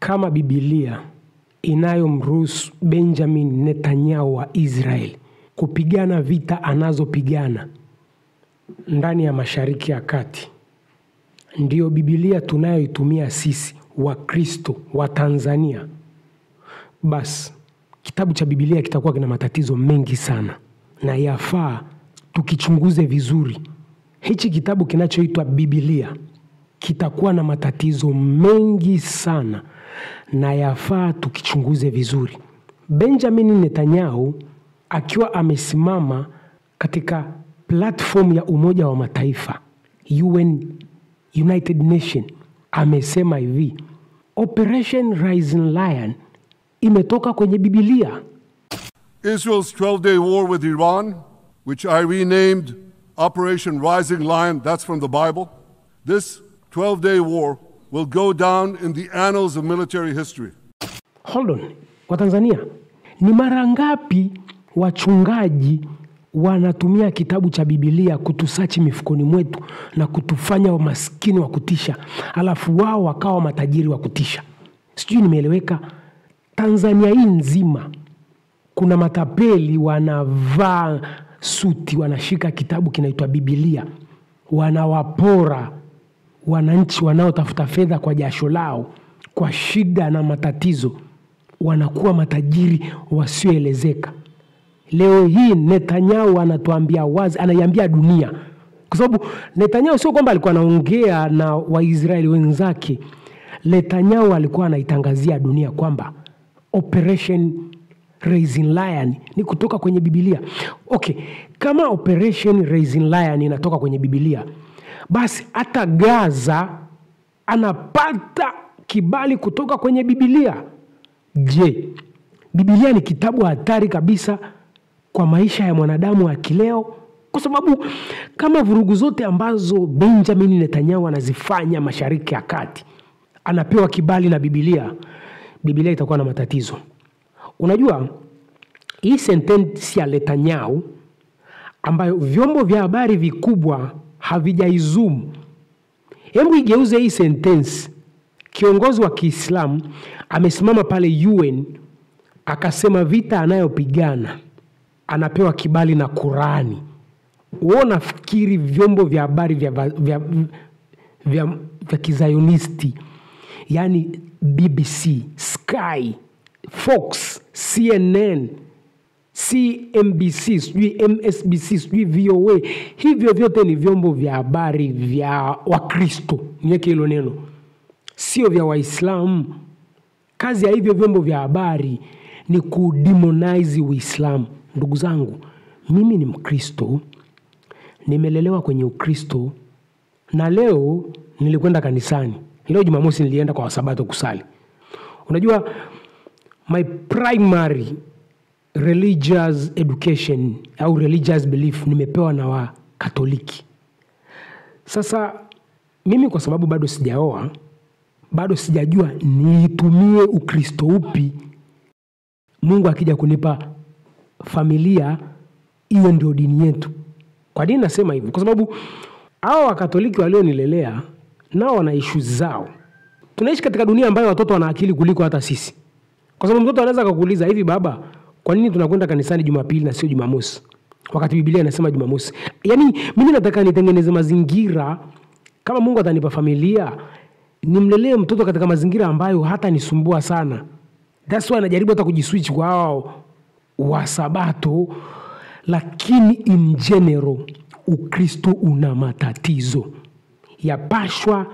kama Biblia inayomruhusu Benjamin Netanyahu wa Israel kupigana vita anazopigana ndani ya Mashariki ya Kati, ndiyo Biblia tunayoitumia sisi wa Kristo wa Tanzania, basi kitabu cha Biblia kitakuwa kina matatizo mengi sana, na yafaa tukichunguze vizuri. Hichi kitabu kinachoitwa Biblia kitakuwa na matatizo mengi sana, na yafaa tukichunguze vizuri. Benjamin Netanyahu akiwa amesimama katika platform ya Umoja wa Mataifa, United Nation, amesema hivi: Operation Rising Lion imetoka kwenye Biblia. Israel's 12-day war with Iran, which I renamed Operation Rising Lion, that's from the Bible. This 12-day war will go down in the annals of military history. Hold on. Watanzania, ni mara ngapi wachungaji wanatumia kitabu cha Biblia kutusachi mifukoni mwetu na kutufanya wa maskini wa kutisha, alafu wao wakawa matajiri wa kutisha? Sijui nimeeleweka. Tanzania hii nzima kuna matapeli wanavaa suti, wanashika kitabu kinaitwa Biblia, wanawapora wananchi wanaotafuta fedha kwa jasho lao, kwa shida na matatizo, wanakuwa matajiri wasioelezeka. Leo hii Netanyahu anatuambia wazi, anaiambia dunia, kwa sababu Netanyahu sio kwamba alikuwa anaongea na Waisraeli wenzake. Netanyahu alikuwa anaitangazia dunia kwamba Operation Rising Lion ni kutoka kwenye Biblia. Okay, kama Operation Rising Lion inatoka kwenye Biblia, basi hata Gaza anapata kibali kutoka kwenye Biblia. Je, Biblia ni kitabu hatari kabisa kwa maisha ya mwanadamu wa kileo? Kwa sababu kama vurugu zote ambazo Benjamin Netanyahu anazifanya Mashariki ya Kati anapewa kibali na Biblia, Biblia itakuwa na matatizo. Unajua, hii sentensi ya Netanyahu ambayo vyombo vya habari vikubwa havijaizumu, hebu igeuze hii sentensi. Kiongozi wa Kiislamu amesimama pale UN akasema vita anayopigana anapewa kibali na Qurani. Wewe unafikiri vyombo vya habari vya kizayonisti, yani BBC, Sky, Fox, CNN, CNBC, MSBC, VOA, hivyo vyote ni vyombo vya habari vya Wakristo, niweke hilo neno, sio vya Waislamu. Kazi ya hivyo vyombo vya habari ni kudemonize Uislamu. Ndugu zangu, mimi ni Mkristo, nimelelewa kwenye Ukristo, na leo nilikwenda kanisani. Leo Jumamosi nilienda kwa Wasabato kusali. Unajua, my primary religious education au religious belief nimepewa na wa Katoliki. Sasa mimi kwa sababu bado sijaoa, bado sijajua nitumie Ukristo upi, Mungu akija kunipa familia hiyo ndio dini yetu. Kwa nini nasema hivyo? Kwa sababu hao wa Katoliki walionilelea nao wana issues zao. Tunaishi katika dunia ambayo watoto wana akili kuliko hata sisi. Kwa sababu mtoto anaweza kukuuliza, hivi baba, kwa nini tunakwenda kanisani Jumapili na sio Jumamosi, wakati Biblia inasema Jumamosi? Yaani mimi nataka nitengeneze mazingira, kama Mungu atanipa familia, nimlelee mtoto katika mazingira ambayo hata nisumbua sana. That's why najaribu hata kujiswitch kwa hao wa Sabato, lakini in general Ukristo una matatizo. Yapashwa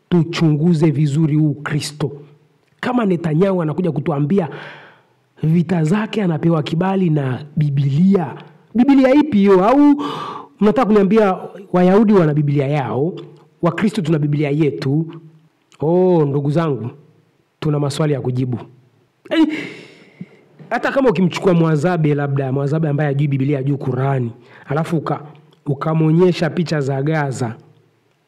tuchunguze vizuri Ukristo. Kama Netanyahu anakuja kutuambia vita zake anapewa kibali na Biblia, Biblia ipi hiyo? Au mnataka kuniambia Wayahudi wana Biblia yao, Wakristo tuna Biblia yetu? Ndugu zangu, tuna maswali ya kujibu. Hata kama ukimchukua Mwazabe, labda Mwazabe ambaye hajui Biblia, hajui Qurani, alafu ukamonyesha picha za Gaza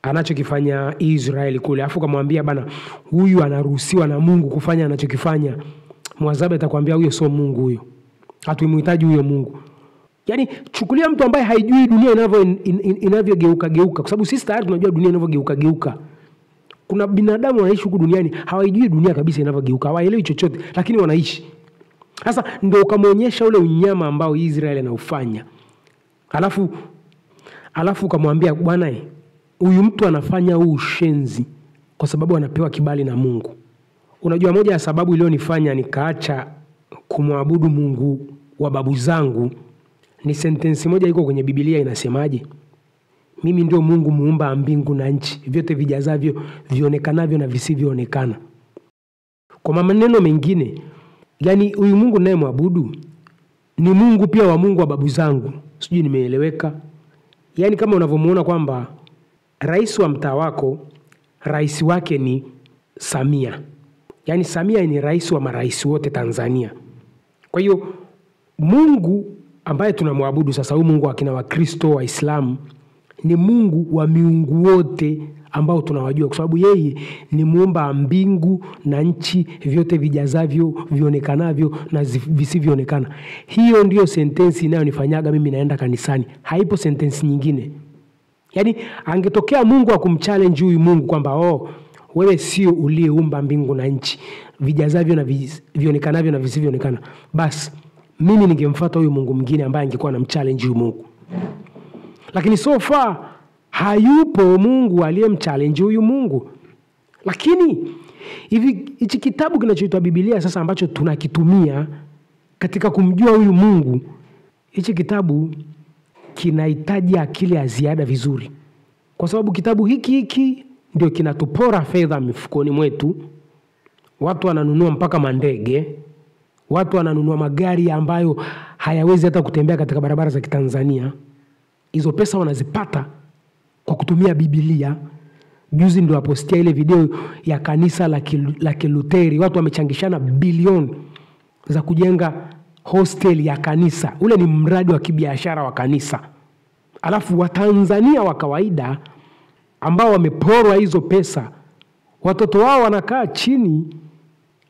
anachokifanya Israeli kule, alafu kumwambia bana, huyu anaruhusiwa na Mungu kufanya anachokifanya, Mwazabe atakwambia huyo sio Mungu, huyo hatumhitaji huyo Mungu. Yaani chukulia mtu ambaye haijui dunia inavyogeuka, kwa sababu sisi tayari tunajua dunia inavyogeuka. Kuna binadamu wanaishi huku duniani hawajui dunia kabisa inavyogeuka, hawaelewi chochote, lakini wanaishi. Sasa ndio ukamwonyesha ule unyama ambao Israeli anaufanya. Alafu ukamwambia bwana, huyu mtu anafanya huu ushenzi kwa sababu anapewa kibali na Mungu. Unajua moja ya sababu iliyonifanya nikaacha kumwabudu Mungu wa babu zangu ni sentensi moja iko kwenye Biblia inasemaje? Mimi ndio Mungu muumba mbingu na nchi, vyote vijazavyo, vionekanavyo na visivyoonekana. Kwa maneno mengine, yani huyu Mungu ninayemwabudu ni Mungu pia wa Mungu wa babu zangu. Sijui nimeeleweka? Yani kama unavyomuona kwamba rais wa mtaa wako, rais wake ni Samia. Yani Samia ni rais wa marais wote Tanzania. Kwa hiyo Mungu ambaye tunamwabudu sasa, huyu Mungu akina Wakristo, Waislamu, ni Mungu wa miungu wote ambao tunawajua, kwa sababu yeye ni muumba mbingu na nchi, vyote vijazavyo, vionekanavyo na visivyoonekana. Hiyo ndiyo sentensi inayonifanyaga mimi naenda kanisani. Haipo sentensi nyingine. Yani angetokea Mungu akumchallenge huyu Mungu kwamba wewe sio uliyeumba mbingu na nchi, vijazavyo na vionekanavyo na visivyoonekana, basi mimi ningemfuata huyu Mungu mwingine ambaye angekuwa na mchallenge huyu Mungu. Lakini so far hayupo Mungu aliyemchallenge huyu Mungu. Lakini hichi kitabu kinachoitwa Biblia sasa ambacho tunakitumia katika kumjua huyu Mungu, hichi kitabu kinahitaji akili ya ziada vizuri. Kwa sababu kitabu hiki ndio kinatupora fedha mifukoni mwetu. Watu wananunua mpaka mandege, watu wananunua magari ambayo hayawezi hata kutembea katika barabara za Kitanzania. Hizo pesa wanazipata kwa kutumia Biblia. Juzi ndio apostia ile video ya kanisa la Kiluteri, watu wamechangishana bilioni za kujenga hostel ya kanisa. Ule ni mradi wa kibiashara wa kanisa. Alafu Watanzania wa kawaida ambao wameporwa hizo pesa, watoto wao wanakaa chini,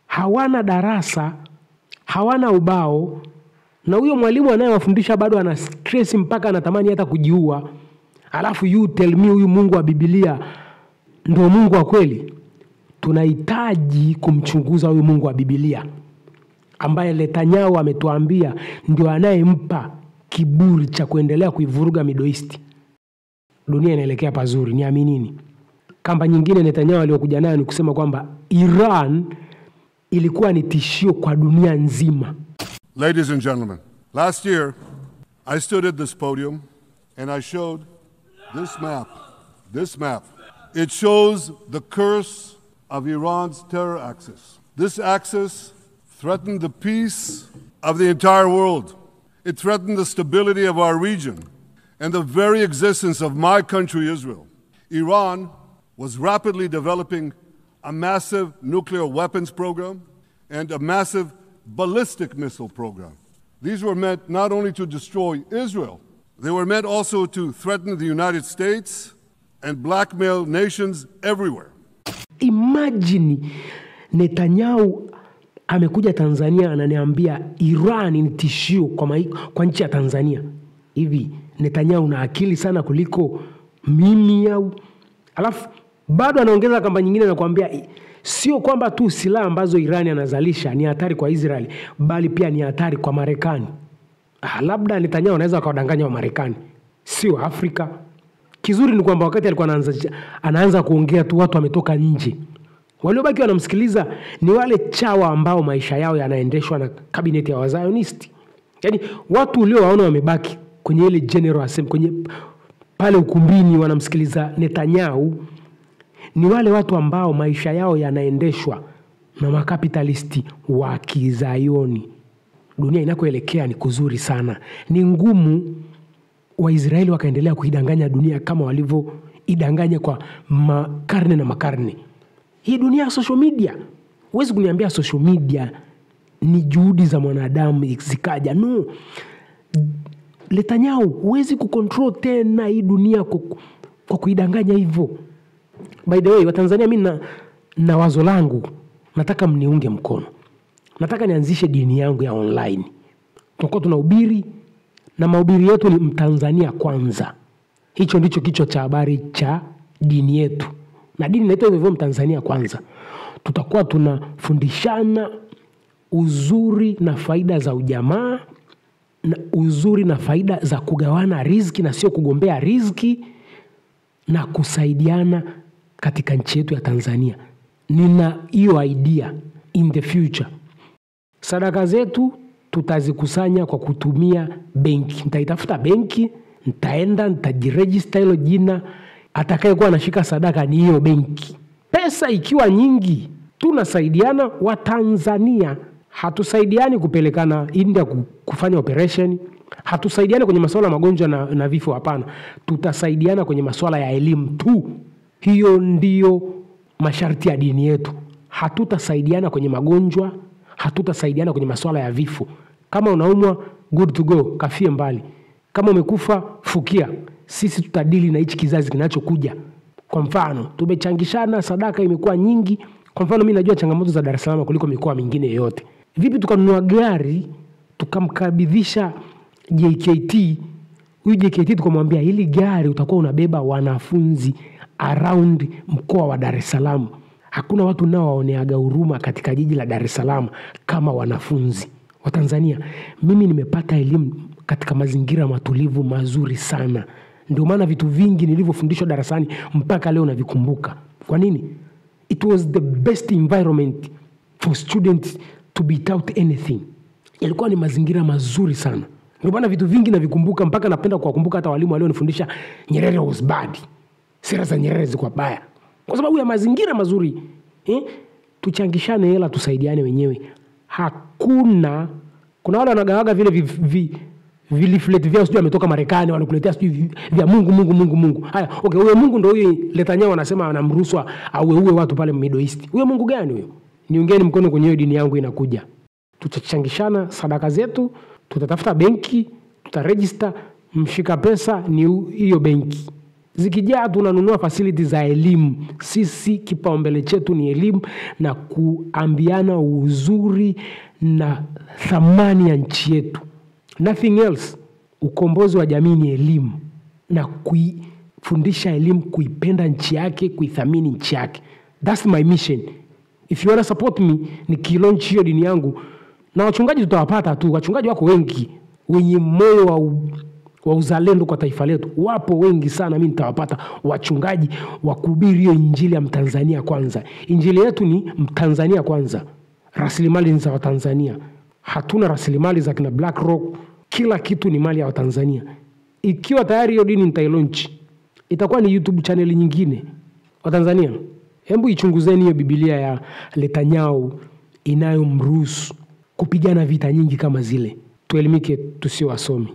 hawana darasa, hawana ubao, na huyo mwalimu anayewafundisha bado ana stress mpaka anatamani hata kujiua. Alafu you tell me huyu Mungu wa Biblia ndio Mungu wa kweli? Tunahitaji kumchunguza huyu Mungu wa Biblia ambaye Netanyahu ametuambia ndio anayempa kiburi cha kuendelea kuivuruga Middle East. Dunia inaelekea pazuri, niaminini. Kamba nyingine Netanyahu aliyokuja nayo ni kusema kwamba Iran ilikuwa ni tishio kwa dunia nzima. Ladies and gentlemen, last year I stood at this podium and I showed this map. This map. It shows the curse of Iran's terror axis. This axis threatened the peace of the entire world. It threatened the stability of our region and the very existence of my country, Israel. Iran was rapidly developing a massive nuclear weapons program and a massive ballistic missile program. These were meant not only to destroy Israel, they were meant also to threaten the United States and blackmail nations everywhere. Imagine Netanyahu amekuja Tanzania ananiambia Iran ni tishio kwa nchi ya Tanzania. Hivi Netanyahu una akili sana kuliko mimi au? Alafu bado anaongeza kamba nyingine na kuambia sio kwamba tu silaha ambazo Iran anazalisha ni hatari kwa Israeli, bali pia ni hatari kwa Marekani. Labda Netanyahu anaweza kuwadanganya wa Marekani, sio Afrika. Kizuri ni kwamba wakati alikuwa anaanza kuongea tu watu wametoka nje. Waliobaki wanamsikiliza ni wale chawa ambao maisha yao yanaendeshwa na kabineti ya Wazionisti. Yaani watu uliowaona wamebaki kwenye ile General Assembly, kwenye pale ukumbini wanamsikiliza Netanyahu, ni wale watu ambao maisha yao yanaendeshwa na makapitalisti wa Kizayoni. Dunia inakoelekea ni kuzuri sana. Ni ngumu Waisraeli wakaendelea kuidanganya dunia kama walivyoidanganya kwa makarne na makarne. Hii dunia ya social media, huwezi kuniambia social media ni juhudi za mwanadamu zikaja. No. Netanyahu huwezi kucontrol tena hii dunia kwa kuidanganya hivyo. By the way, Watanzania, mimi na wazo langu, nataka mniunge mkono. Nataka nianzishe dini yangu ya online. Tutakuwa tunahubiri na mahubiri yetu ni Mtanzania kwanza. Hicho ndicho kichwa cha habari cha dini yetu. na dini inaitwa hivyo Mtanzania Kwanza. Tutakuwa tunafundishana uzuri na faida za ujamaa, na uzuri na faida za kugawana riziki na sio kugombea riziki, na kusaidiana katika nchi yetu ya Tanzania. Nina hiyo idea in the future. Sadaka zetu tutazikusanya kwa kutumia benki. Nitaitafuta benki, nitaenda, nitajiregister hilo jina. Atakayekuwa anashika sadaka ni hiyo benki. Pesa ikiwa nyingi, tunasaidiana wa Tanzania. Hatusaidiani kupelekana India kufanya operation. Hatusaidiani kwenye masuala magonjwa na vifo, hapana. Tutasaidiana kwenye masuala ya elimu tu. Hiyo ndio masharti ya dini yetu. Hatutasaidiana kwenye magonjwa, hatutasaidiana kwenye masuala ya vifo. Kama unaumwa, good to go, kafie mbali. Kama umekufa, fukia. Sisi tutadili na hichi kizazi kinachokuja. Kwa mfano, tumechangishana, sadaka imekuwa nyingi. Kwa mfano, mimi najua changamoto za Dar es Salaam kuliko mikoa mingine yote. Vipi tukanunua gari, tukamkabidhisha JKT. Huyu JKT tukamwambia hili gari utakuwa unabeba wanafunzi around mkoa wa Dar es Salaam. Hakuna watu nao waoneaga huruma katika jiji la Dar es Salaam kama wanafunzi wa Tanzania. Mimi nimepata elimu katika mazingira matulivu mazuri sana. Ndio maana vitu vingi nilivyofundishwa darasani mpaka leo navikumbuka. Kwa nini? It was the best environment for students to be taught anything. Ilikuwa ni mazingira mazuri sana. Ndio maana vitu vingi navikumbuka, mpaka napenda kuwakumbuka hata walimu walionifundisha Nyerere was bad. Sera za Nyerere zilikuwa baya. Kwa sababu ya mazingira mazuri. Tuchangishane hela, tusaidiane wenyewe. Kuna wale wanagawaga vile viliflet vyao sijui ametoka Marekani, wanakuletea sijui vya Mungu. Haya, okay, huyo Mungu ndio huyo Netanyahu anasema anamruhusu auwe watu pale Middle East. Huyo Mungu gani huyo? Niungeni mkono kwenye hiyo dini yangu inakuja. Tutachangishana sadaka zetu, tutatafuta benki, tutaregister, mshika pesa ni hiyo benki. Zikijaa tunanunua facilities za elimu. Sisi kipaumbele chetu ni elimu na kuambiana uzuri na thamani ya nchi yetu. Nothing else. Ukombozi wa jamii ni elimu, na kuifundisha elimu kuipenda nchi yake, kuithamini nchi yake. That's my mission. If you want to support me, nikilaunch hiyo dini yangu, na wachungaji tutawapata tu. Wachungaji wako wengi wenye moyo wa uzalendo kwa taifa letu. Wapo wengi sana, mimi nitawapata wachungaji wa kuhubiri hiyo injili ya Mtanzania Kwanza. Injili yetu ni Mtanzania Kwanza. Rasilimali ni za Watanzania. Hatuna rasilimali za kina BlackRock. Kila kitu ni mali ya Watanzania. Ikiwa tayari hiyo dini nitailaunch, itakuwa ni YouTube channel nyingine. Watanzania, hebu ichunguzeni hiyo Biblia ya Netanyahu inayomruhusu kupigana vita nyingi kama zile. Tuelimike, tusio wasomi.